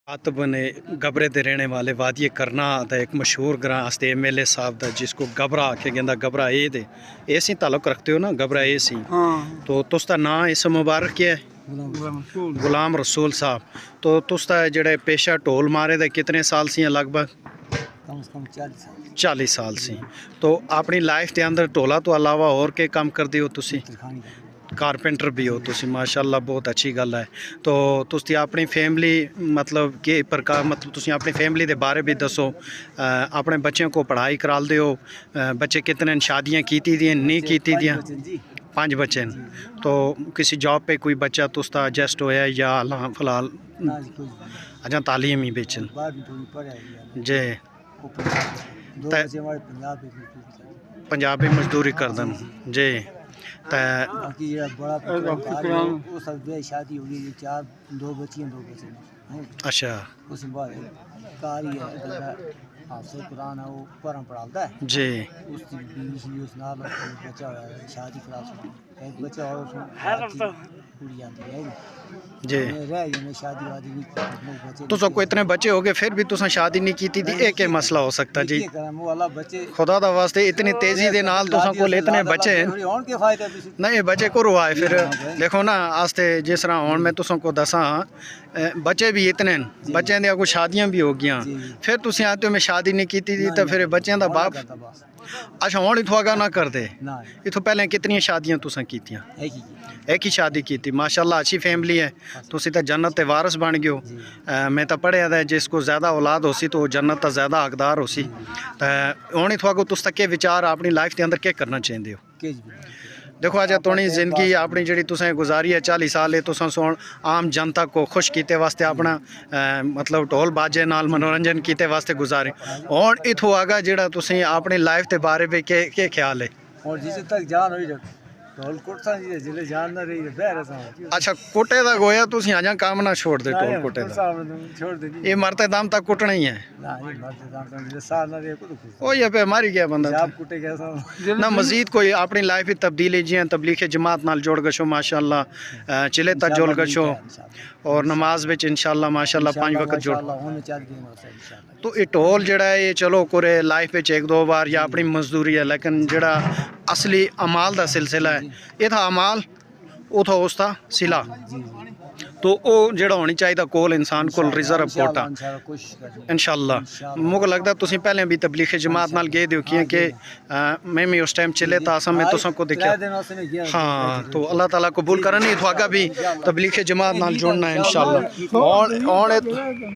आतब ने गबरे दे रहने वाले वादिये करना दा एक मशहूर ग्रां आस्ते MLA साहब दा जिसको गबरा आखे गेंदा गबरा ए दे ऐसी ताल्लुक रखते हो ना गबरा ए सी तो तुसदा नाम इस मुबारक क्या है गुलाम रसूल साहब। तो तुसदा जेड़े पेशा ढोल मारे दे कितने साल सी लगभग? कम से कम 40 साल सी। तो अपनी लाइफ के अंदर ढोला तो अलावा और के काम करते हो तुसी? कारपेंटर भी हो तुसी, माशाल्लाह बहुत अच्छी गल है। तो तुसी अपनी फैमिली मतलब के प्रकार मतलब तुसी अपनी फैमिली के बारे भी दसो। अपने बच्चों को पढ़ाई करा दे हो? बच्चे कितने शादियाँ की दियां नहीं की दियां? 5 बच्चे हैं। तो किसी जॉब पे कोई बच्चा तुसदा एडजस्ट होया या फिलहाल अच्छा तालीम ही बेचन जे पंजाब में मजदूरी कर दन जे शादी हो गई 2 बच्चे अच्छा उस बाद कारी है हाफिज़ कुरान है वो परम पढ़ाता है जी उसकी बीवी उस नाल बच्चा होया शादी करा एक बच्चा और कुड़ी आती है जी रह गई शादी वादी नहीं तो सबको इतने बच्चे हो गए फिर भी तुसा शादी नहीं की थी एक मसला हो सकता जी खुदा दा वास्ते इतनी तेजी दे नाल तुसा कोल इतने बच्चे नहीं बच्चे को रुआए फिर देखो ना आस्ते जिस तरह हुन मैं तुसा को दसा बच्चे भी इतने बच्चों दी कुछ शादियां भी हो गई फिर तुसी आते हो मैं शादी नहीं की थी तो फिर बच्चों दा बाप अच्छा हुन इथों आगा ना कर दे इथों पहले कितनी शादियां तुसा कीतियां? एक ही शादी की थी। माशाल्लाह अच्छी फैमिली है तुसी तो जन्नत के वारिस बन गए हो। मैं तो पढ़िया था जिसको ज़्यादा औलाद हो सी तो जन्नत का ज़्यादा हकदार हो सी। हुन इथों आगो तुस के विचार अपनी लाइफ के अंदर क्या करना चाहते हो? देखो अज थोड़ी जिंदगी अपनी जी तुसें गुजारी है 40 साल है तुसा सोन आम जनता को खुश किते वास्ते अपना मतलब ढोल बाजे नाल मनोरंजन किते वास्ते गुजारे। हुन इथों आगा जेड़ा तुसें अपनी लाइफ के बारे में के ख्याल है? और जिस तक जान हुई ढोल कुटसा जी जिले जान ना रही बहर सा अच्छा कुटे दा गोया तुसी आजा काम ना छोड़ दे ढोल कुटे दा छोड़ दे ये मरते दम तक कुटना ही है ना ये मरते दम तक जिले साल ना रे कुछ ओ ये पे मारी गया बंदा आप कुटे कैसा ना मजीद कोई अपनी लाइफ में तब्दीली जी तबलीग जमात नाल जोड़ गशो माशाल्लाह चिले तक जोड़ गशो और नमाज विच इंशाल्लाह माशाल्लाह 5 वक्त जोड़ तो ये ढोल जड़ा है ये चलो करे लाइफ में 1-2 बार या अपनी मजदूरी है लेकिन जड़ा असली अमाल का सिलसिला है ये था अमाल वो था उसका सिला तो वो जड़ा होनी चाहिए कोल इंसान को रिजर्व कोटा इंशाल्लाह मुझे लगता तुसी पहले भी तबलीग जमात नाल गए हो कि मैं भी उस टाइम चले था असम में तुसा को देखा हाँ तो अल्लाह ताला कबूल करनी तो आगा भी तबलीग जमात नाल जुड़ना है इंशाल्लाह।